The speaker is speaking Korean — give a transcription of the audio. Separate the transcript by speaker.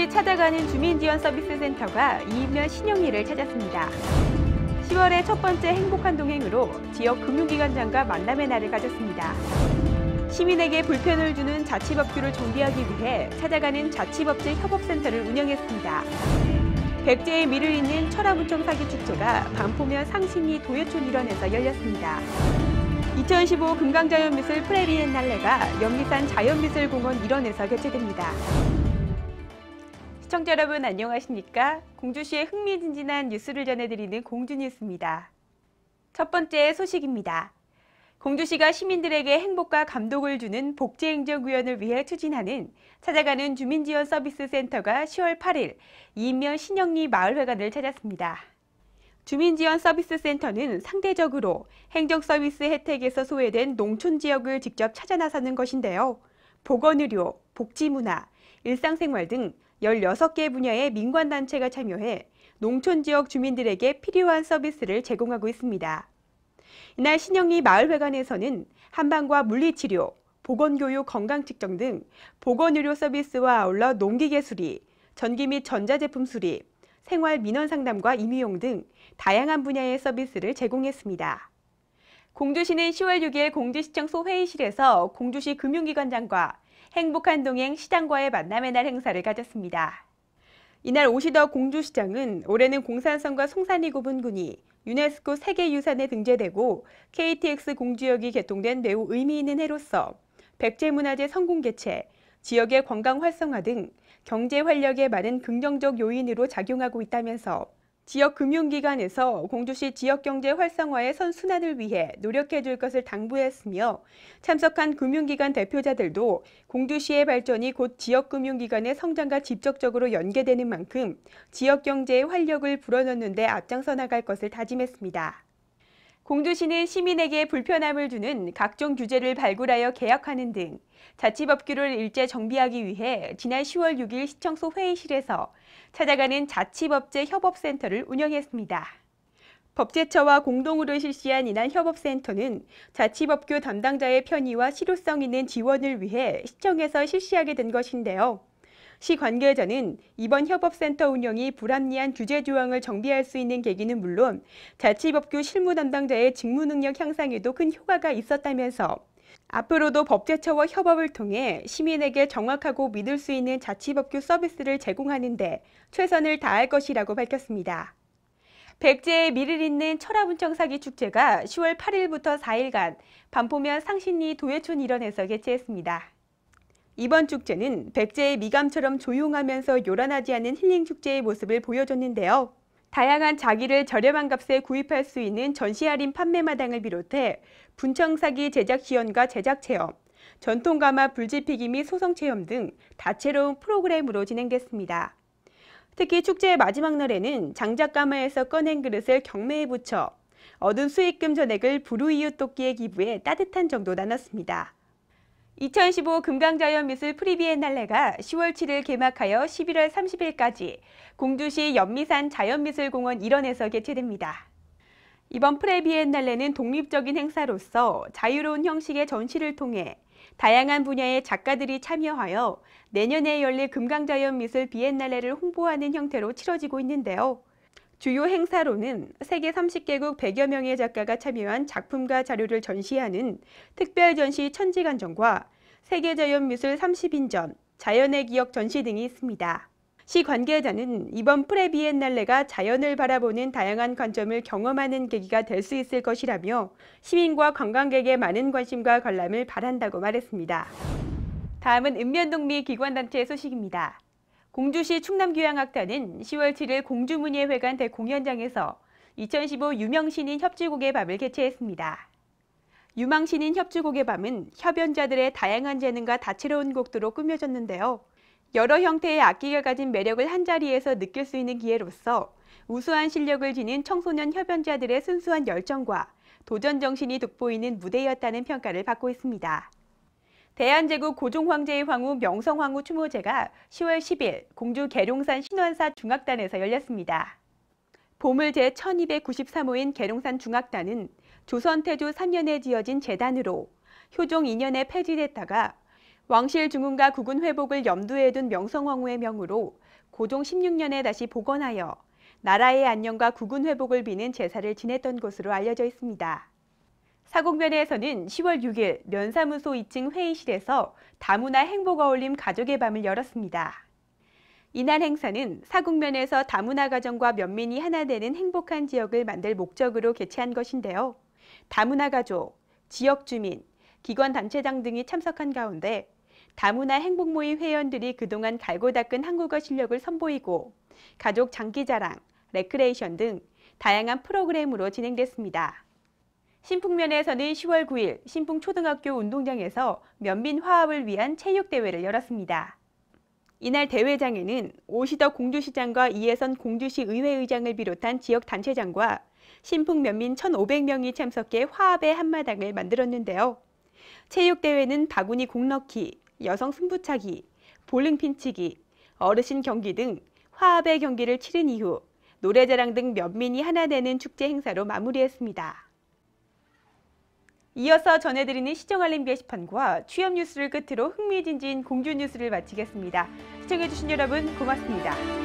Speaker 1: 공주시 찾아가는 주민지원서비스센터가 이인면 신영리를 찾았습니다. 10월의 첫 번째 행복한 동행으로 지역 금융기관장과 만남의 날을 가졌습니다. 시민에게 불편을 주는 자치법규를 정비하기 위해 찾아가는 자치법제 협업센터를 운영했습니다. 백제의 미를 잇는 철화문청 사기축제가 반포면 상신리 도예촌 일원에서 열렸습니다. 2015 금강자연미술 프레비엔날레가 연미산 자연미술공원 일원에서 개최됩니다. 시청자 여러분 안녕하십니까? 공주시의 흥미진진한 뉴스를 전해드리는 공주뉴스입니다. 첫 번째 소식입니다. 공주시가 시민들에게 행복과 감동을 주는 복지행정구현을 위해 추진하는 찾아가는 주민지원서비스센터가 10월 8일 이인면 신영리 마을회관을 찾았습니다. 주민지원서비스센터는 상대적으로 행정서비스 혜택에서 소외된 농촌지역을 직접 찾아 나서는 것인데요. 보건의료, 복지문화, 일상생활 등 16개 분야의 민관단체가 참여해 농촌지역 주민들에게 필요한 서비스를 제공하고 있습니다. 이날 신영리 마을회관에서는 한방과 물리치료, 보건교육 건강측정 등 보건의료 서비스와 아울러 농기계 수리, 전기 및 전자제품 수리, 생활민원상담과 임의용 등 다양한 분야의 서비스를 제공했습니다. 공주시는 10월 6일 공주시청 소회의실에서 공주시 금융기관장과 행복한 동행 시장과의 만남의 날 행사를 가졌습니다. 이날 오시더 공주시장은 올해는 공산성과 송산리 구분군이 유네스코 세계유산에 등재되고 KTX 공주역이 개통된 매우 의미 있는 해로서 백제문화재 성공 개최, 지역의 관광 활성화 등 경제 활력에 많은 긍정적 요인으로 작용하고 있다면서 지역 금융기관에서 공주시 지역경제 활성화의 선순환을 위해 노력해 줄 것을 당부했으며 참석한 금융기관 대표자들도 공주시의 발전이 곧 지역금융기관의 성장과 직접적으로 연계되는 만큼 지역경제의 활력을 불어넣는 데 앞장서 나갈 것을 다짐했습니다. 공주시는 시민에게 불편함을 주는 각종 규제를 발굴하여 개혁하는 등 자치법규를 일제 정비하기 위해 지난 10월 6일 시청소 회의실에서 찾아가는 자치법제 협업센터를 운영했습니다. 법제처와 공동으로 실시한 이날 협업센터는 자치법규 담당자의 편의와 실효성 있는 지원을 위해 시청에서 실시하게 된 것인데요. 시 관계자는 이번 협업센터 운영이 불합리한 규제 조항을 정비할 수 있는 계기는 물론 자치법규 실무 담당자의 직무 능력 향상에도 큰 효과가 있었다면서 앞으로도 법제처와 협업을 통해 시민에게 정확하고 믿을 수 있는 자치법규 서비스를 제공하는 데 최선을 다할 것이라고 밝혔습니다. 백제의 미를 잇는 철화문청 사기축제가 10월 8일부터 4일간 반포면 상신리 도예촌 일원에서 개최했습니다. 이번 축제는 백제의 미감처럼 조용하면서 요란하지 않은 힐링 축제의 모습을 보여줬는데요. 다양한 자기를 저렴한 값에 구입할 수 있는 전시 할인 판매 마당을 비롯해 분청사기 제작 지원과 제작 체험, 전통 가마 불지피기 및 소성 체험 등 다채로운 프로그램으로 진행됐습니다. 특히 축제의 마지막 날에는 장작 가마에서 꺼낸 그릇을 경매에 붙여 얻은 수익금 전액을 불우이웃 돕기에 기부해 따뜻한 정도 나눴습니다. 2015 금강자연미술 프리비엔날레가 10월 7일 개막하여 11월 30일까지 공주시 연미산 자연미술공원 일원에서 개최됩니다. 이번 프레비엔날레는 독립적인 행사로서 자유로운 형식의 전시를 통해 다양한 분야의 작가들이 참여하여 내년에 열릴 금강자연미술 비엔날레를 홍보하는 형태로 치러지고 있는데요. 주요 행사로는 세계 30개국 100여 명의 작가가 참여한 작품과 자료를 전시하는 특별전시 천지관전과 세계자연미술 30인전, 자연의 기억 전시 등이 있습니다. 시 관계자는 이번 프레비엔날레가 자연을 바라보는 다양한 관점을 경험하는 계기가 될 수 있을 것이라며 시민과 관광객의 많은 관심과 관람을 바란다고 말했습니다. 다음은 읍면동미 기관단체 소식입니다. 공주시 충남교향악단은 10월 7일 공주문예회관 대공연장에서 2015 유명신인 협주곡의 밤을 개최했습니다. 유망신인 협주곡의 밤은 협연자들의 다양한 재능과 다채로운 곡들로 꾸며졌는데요. 여러 형태의 악기가 가진 매력을 한자리에서 느낄 수 있는 기회로서 우수한 실력을 지닌 청소년 협연자들의 순수한 열정과 도전 정신이 돋보이는 무대였다는 평가를 받고 있습니다. 대한제국 고종황제의 황후 명성황후 추모제가 10월 10일 공주 계룡산 신원사 중악단에서 열렸습니다. 보물 제1293호인 계룡산 중악단은 조선 태조 3년에 지어진 재단으로 효종 2년에 폐지됐다가 왕실 중흥과 국운 회복을 염두에 둔 명성황후의 명으로 고종 16년에 다시 복원하여 나라의 안녕과 국운 회복을 비는 제사를 지냈던 곳으로 알려져 있습니다. 사곡면에서는 10월 6일 면사무소 2층 회의실에서 다문화 행복 어울림 가족의 밤을 열었습니다. 이날 행사는 사곡면에서 다문화 가정과 면민이 하나 되는 행복한 지역을 만들 목적으로 개최한 것인데요. 다문화 가족, 지역 주민, 기관 단체장 등이 참석한 가운데 다문화 행복 모임 회원들이 그동안 갈고 닦은 한국어 실력을 선보이고 가족 장기자랑, 레크레이션 등 다양한 프로그램으로 진행됐습니다. 신풍면에서는 10월 9일 신풍초등학교 운동장에서 면민 화합을 위한 체육대회를 열었습니다. 이날 대회장에는 오시덕 공주시장과 이혜선 공주시 의회의장을 비롯한 지역 단체장과 신풍 면민 1,500명이 참석해 화합의 한마당을 만들었는데요. 체육대회는 바구니 공 넣기, 여성 승부차기, 볼링 핀치기, 어르신 경기 등 화합의 경기를 치른 이후 노래자랑 등 면민이 하나 되는 축제 행사로 마무리했습니다. 이어서 전해드리는 시정알림 게시판과 취업 뉴스를 끝으로 흥미진진 공주 뉴스를 마치겠습니다. 시청해주신 여러분 고맙습니다.